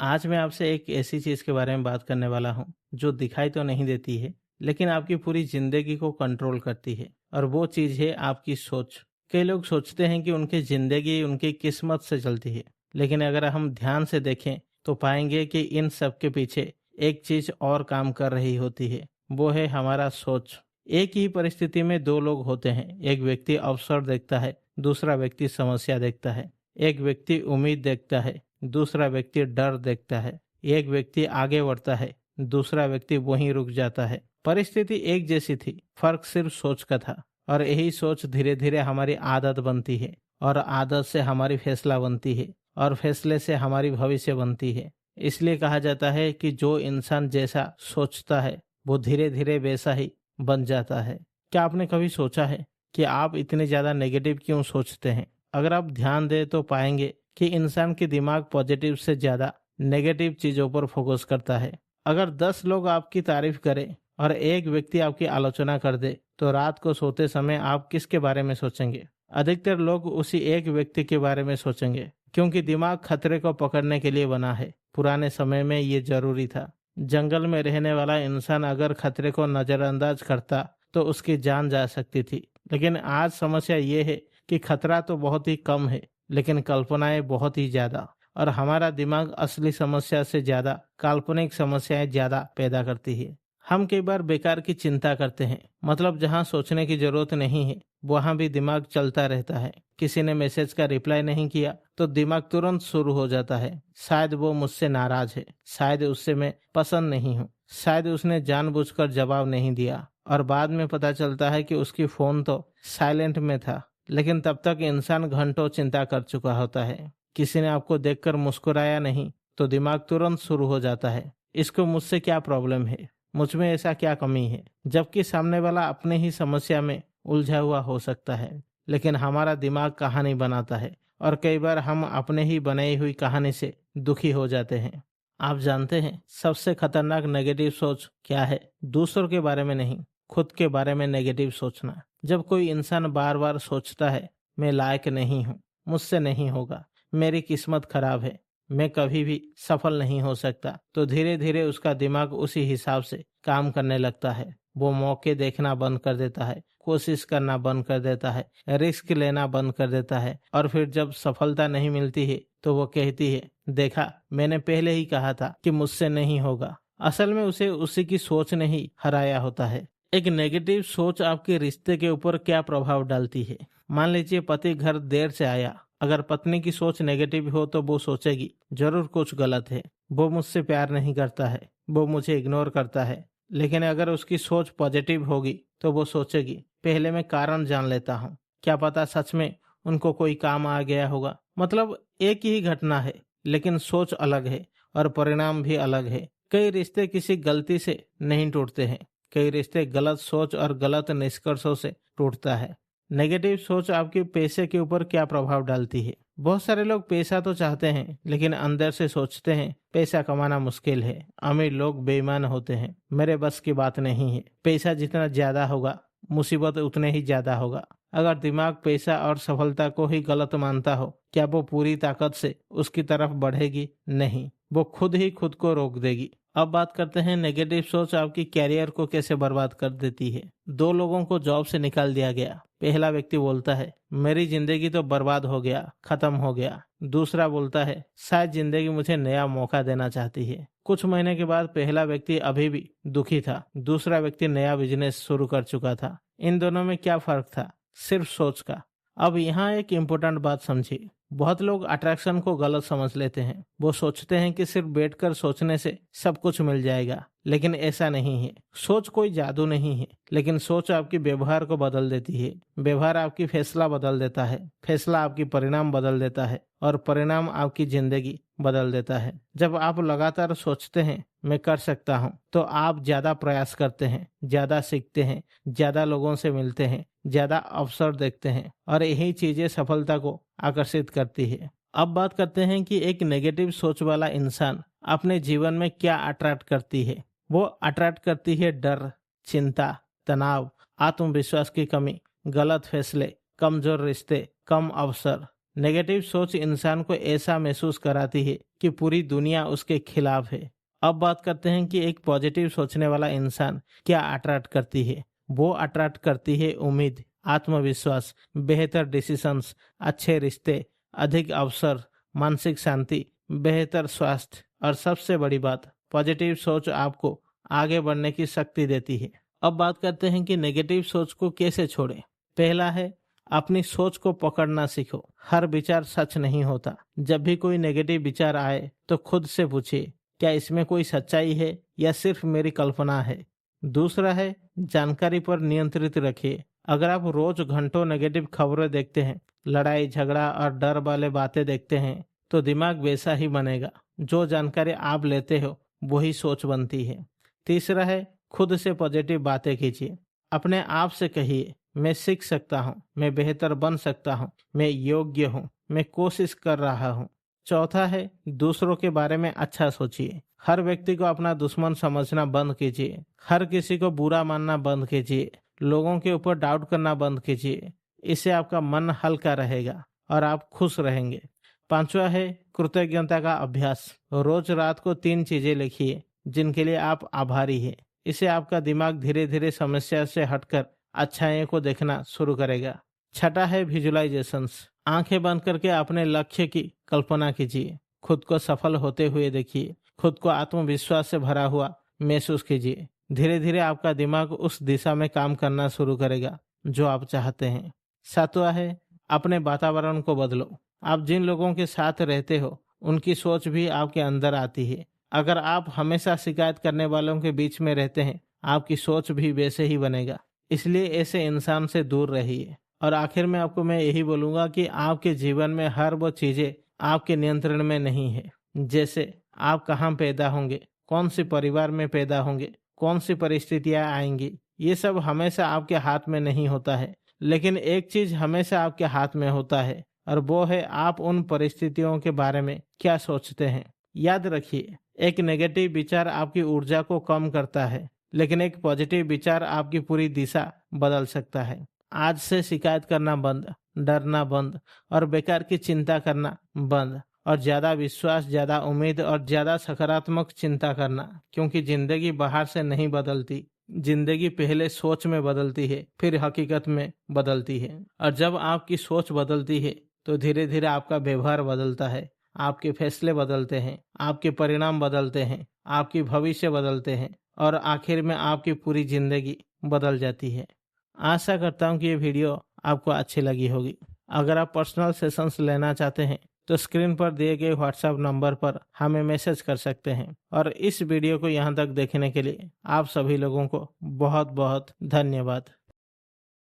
आज मैं आपसे एक ऐसी चीज़ के बारे में बात करने वाला हूँ जो दिखाई तो नहीं देती है, लेकिन आपकी पूरी ज़िंदगी को कंट्रोल करती है। और वो चीज़ है आपकी सोच। कई लोग सोचते हैं कि उनकी ज़िंदगी उनकी किस्मत से चलती है, लेकिन अगर हम ध्यान से देखें तो पाएंगे कि इन सब के पीछे एक चीज़ और काम कर रही होती है। वो है हमारा सोच। एक ही परिस्थिति में दो लोग होते हैं। एक व्यक्ति अवसर देखता है, दूसरा व्यक्ति समस्या देखता है। एक व्यक्ति उम्मीद देखता है, दूसरा व्यक्ति डर देखता है। एक व्यक्ति आगे बढ़ता है, दूसरा व्यक्ति वहीं रुक जाता है। परिस्थिति एक जैसी थी, फर्क सिर्फ सोच का था। और यही सोच धीरे धीरे हमारी आदत बनती है, और आदत से हमारी फैसला बनती है, और फैसले से हमारी भविष्य बनती है। इसलिए कहा जाता है कि जो इंसान जैसा सोचता है वो धीरे धीरे वैसा ही बन जाता है। क्या आपने कभी सोचा है कि आप इतने ज्यादा नेगेटिव क्यों सोचते हैं? अगर आप ध्यान दें तो पाएंगे कि इंसान के दिमाग पॉजिटिव से ज्यादा नेगेटिव चीजों पर फोकस करता है। अगर 10 लोग आपकी तारीफ करें और एक व्यक्ति आपकी आलोचना कर दे, तो रात को सोते समय आप किसके बारे में सोचेंगे? अधिकतर लोग उसी एक व्यक्ति के बारे में सोचेंगे, क्योंकि दिमाग खतरे को पकड़ने के लिए बना है। पुराने समय में ये जरूरी था। जंगल में रहने वाला इंसान अगर खतरे को नजरअंदाज करता तो उसकी जान जा सकती थी। लेकिन आज समस्या ये है कि खतरा तो बहुत ही कम है, लेकिन कल्पनाएं बहुत ही ज्यादा। और हमारा दिमाग असली समस्या से ज्यादा काल्पनिक समस्याएं ज्यादा पैदा करती है। हम कई बार बेकार की चिंता करते हैं, मतलब जहां सोचने की जरूरत नहीं है वहां भी दिमाग चलता रहता है। किसी ने मैसेज का रिप्लाई नहीं किया तो दिमाग तुरंत शुरू हो जाता है। शायद वो मुझसे नाराज है, शायद उससे मैं पसंद नहीं हूँ, शायद उसने जानबूझकर जवाब नहीं दिया। और बाद में पता चलता है कि उसकी फोन तो साइलेंट में था, लेकिन तब तक इंसान घंटों चिंता कर चुका होता है। किसी ने आपको देखकर मुस्कुराया नहीं तो दिमाग तुरंत शुरू हो जाता है, इसको मुझसे क्या प्रॉब्लम है, मुझ में ऐसा क्या कमी है। जबकि सामने वाला अपने ही समस्या में उलझा हुआ हो सकता है, लेकिन हमारा दिमाग कहानी बनाता है, और कई बार हम अपने ही बनाई हुई कहानी से दुखी हो जाते हैं। आप जानते हैं सबसे खतरनाक नेगेटिव सोच क्या है? दूसरों के बारे में नहीं, खुद के बारे में नेगेटिव सोचना। जब कोई इंसान बार बार सोचता है मैं लायक नहीं हूँ, मुझसे नहीं होगा, मेरी किस्मत खराब है, मैं कभी भी सफल नहीं हो सकता, तो धीरे धीरे उसका दिमाग उसी हिसाब से काम करने लगता है। वो मौके देखना बंद कर देता है, कोशिश करना बंद कर देता है, रिस्क लेना बंद कर देता है। और फिर जब सफलता नहीं मिलती है तो वो कहती है, देखा मैंने पहले ही कहा था कि मुझसे नहीं होगा। असल में उसे उसी की सोच ने ही हराया होता है। एक नेगेटिव सोच आपके रिश्ते के ऊपर क्या प्रभाव डालती है? मान लीजिए पति घर देर से आया। अगर पत्नी की सोच नेगेटिव हो तो वो सोचेगी जरूर कुछ गलत है, वो मुझसे प्यार नहीं करता है, वो मुझे इग्नोर करता है। लेकिन अगर उसकी सोच पॉजिटिव होगी तो वो सोचेगी पहले मैं कारण जान लेता हूँ, क्या पता सच में उनको कोई काम आ गया होगा। मतलब एक ही घटना है, लेकिन सोच अलग है और परिणाम भी अलग है। कई रिश्ते किसी गलती से नहीं टूटते हैं, कई रिश्ते गलत सोच और गलत निष्कर्षों से टूटता है। नेगेटिव सोच आपके पैसे के ऊपर क्या प्रभाव डालती है? बहुत सारे लोग पैसा तो चाहते हैं, लेकिन अंदर से सोचते हैं पैसा कमाना मुश्किल है। अमीर लोग बेईमान होते हैं, मेरे बस की बात नहीं है। पैसा जितना ज्यादा होगा मुसीबत उतने ही ज्यादा होगा। अगर दिमाग पैसा और सफलता को ही गलत मानता हो, क्या वो पूरी ताकत से उसकी तरफ बढ़ेगी? नहीं, वो खुद ही खुद को रोक देगी। अब बात करते हैं नेगेटिव सोच आपकी कैरियर को कैसे बर्बाद कर देती है। दो लोगों को जॉब से निकाल दिया गया। पहला व्यक्ति बोलता है मेरी जिंदगी तो बर्बाद हो गया, खत्म हो गया। दूसरा बोलता है शायद जिंदगी मुझे नया मौका देना चाहती है। कुछ महीने के बाद पहला व्यक्ति अभी भी दुखी था, दूसरा व्यक्ति नया बिजनेस शुरू कर चुका था। इन दोनों में क्या फर्क था? सिर्फ सोच का। अब यहाँ एक इम्पोर्टेंट बात समझिए। बहुत लोग अट्रैक्शन को गलत समझ लेते हैं। वो सोचते हैं कि सिर्फ बैठकर सोचने से सब कुछ मिल जाएगा, लेकिन ऐसा नहीं है। सोच कोई जादू नहीं है, लेकिन सोच आपकी व्यवहार को बदल देती है। व्यवहार आपकी फैसला बदल देता है, फैसला आपकी परिणाम बदल देता है, और परिणाम आपकी जिंदगी बदल देता है। जब आप लगातार सोचते हैं मैं कर सकता हूँ, तो आप ज्यादा प्रयास करते हैं, ज्यादा सीखते हैं, ज्यादा लोगों से मिलते हैं, ज्यादा अवसर देखते हैं, और यही चीजें सफलता को आकर्षित करती है। अब बात करते हैं कि एक नेगेटिव सोच वाला इंसान अपने जीवन में क्या अट्रैक्ट करती है। वो अट्रैक्ट करती है डर, चिंता, तनाव, आत्मविश्वास की कमी, गलत फैसले, कमजोर रिश्ते, कम अवसर। नेगेटिव सोच इंसान को ऐसा महसूस कराती है कि पूरी दुनिया उसके खिलाफ है। अब बात करते हैं कि एक पॉजिटिव सोचने वाला इंसान क्या अट्रैक्ट करती है। वो अट्रैक्ट करती है उम्मीद, आत्मविश्वास, बेहतर डिसीजंस, अच्छे रिश्ते, अधिक अवसर, मानसिक शांति, बेहतर स्वास्थ्य और सबसे बड़ी बात, पॉजिटिव सोच आपको आगे बढ़ने की शक्ति देती है। अब बात करते हैं कि नेगेटिव सोच को कैसे छोड़ें। पहला है, अपनी सोच को पकड़ना सीखो। हर विचार सच नहीं होता। जब भी कोई नेगेटिव विचार आए तो खुद से पूछिए, क्या इसमें कोई सच्चाई है या सिर्फ मेरी कल्पना है। दूसरा है, जानकारी पर नियंत्रित रखिए। अगर आप रोज घंटों नेगेटिव खबरें देखते हैं, लड़ाई झगड़ा और डर वाले बातें देखते हैं, तो दिमाग वैसा ही बनेगा। जो जानकारी आप लेते हो वही सोच बनती है। तीसरा है, खुद से पॉजिटिव बातें कीजिए। अपने आप से कहिए, मैं सीख सकता हूँ, मैं बेहतर बन सकता हूँ, मैं योग्य हूँ, मैं कोशिश कर रहा हूँ। चौथा है, दूसरों के बारे में अच्छा सोचिए। हर व्यक्ति को अपना दुश्मन समझना बंद कीजिए। हर किसी को बुरा मानना बंद कीजिए। लोगों के ऊपर डाउट करना बंद कीजिए। इससे आपका मन हल्का रहेगा और आप खुश रहेंगे। पांचवा है, कृतज्ञता का अभ्यास। रोज रात को 3 चीजें लिखिए जिनके लिए आप आभारी हैं। इससे आपका दिमाग धीरे धीरे समस्या से हटकर अच्छाइयों को देखना शुरू करेगा। छठा है, विजुअलाइजेशंस। आंखें बंद करके अपने लक्ष्य की कल्पना कीजिए। खुद को सफल होते हुए देखिए। खुद को आत्मविश्वास से भरा हुआ महसूस कीजिए। धीरे धीरे आपका दिमाग उस दिशा में काम करना शुरू करेगा जो आप चाहते हैं। सातवां है, अपने वातावरण को बदलो। आप जिन लोगों के साथ रहते हो उनकी सोच भी आपके अंदर आती है। अगर आप हमेशा शिकायत करने वालों के बीच में रहते हैं, आपकी सोच भी वैसे ही बनेगा। इसलिए ऐसे इंसान से दूर रहिए। और आखिर में आपको मैं यही बोलूंगा कि आपके जीवन में हर वो चीजें आपके नियंत्रण में नहीं है। जैसे आप कहाँ पैदा होंगे, कौन सी परिवार में पैदा होंगे, कौन सी परिस्थितियां आएंगी, ये सब हमेशा आपके हाथ में नहीं होता है। लेकिन एक चीज हमेशा आपके हाथ में होता है, और वो है आप उन परिस्थितियों के बारे में क्या सोचते हैं। याद रखिए, एक नेगेटिव विचार आपकी ऊर्जा को कम करता है, लेकिन एक पॉजिटिव विचार आपकी पूरी दिशा बदल सकता है। आज से शिकायत करना बंद, डरना बंद और बेकार की चिंता करना बंद, और ज्यादा विश्वास, ज्यादा उम्मीद और ज्यादा सकारात्मक चिंता करना। क्योंकि जिंदगी बाहर से नहीं बदलती, जिंदगी पहले सोच में बदलती है, फिर हकीकत में बदलती है। और जब आपकी सोच बदलती है तो धीरे धीरे आपका व्यवहार बदलता है, आपके फैसले बदलते हैं, आपके परिणाम बदलते हैं, आपकी भविष्य बदलते हैं और आखिर में आपकी पूरी जिंदगी बदल जाती है। आशा करता हूँ कि ये वीडियो आपको अच्छी लगी होगी। अगर आप पर्सनल सेशंस लेना चाहते हैं तो स्क्रीन पर दिए गए व्हाट्सएप नंबर पर हमें मैसेज कर सकते हैं। और इस वीडियो को यहाँ तक देखने के लिए आप सभी लोगों को बहुत बहुत धन्यवाद।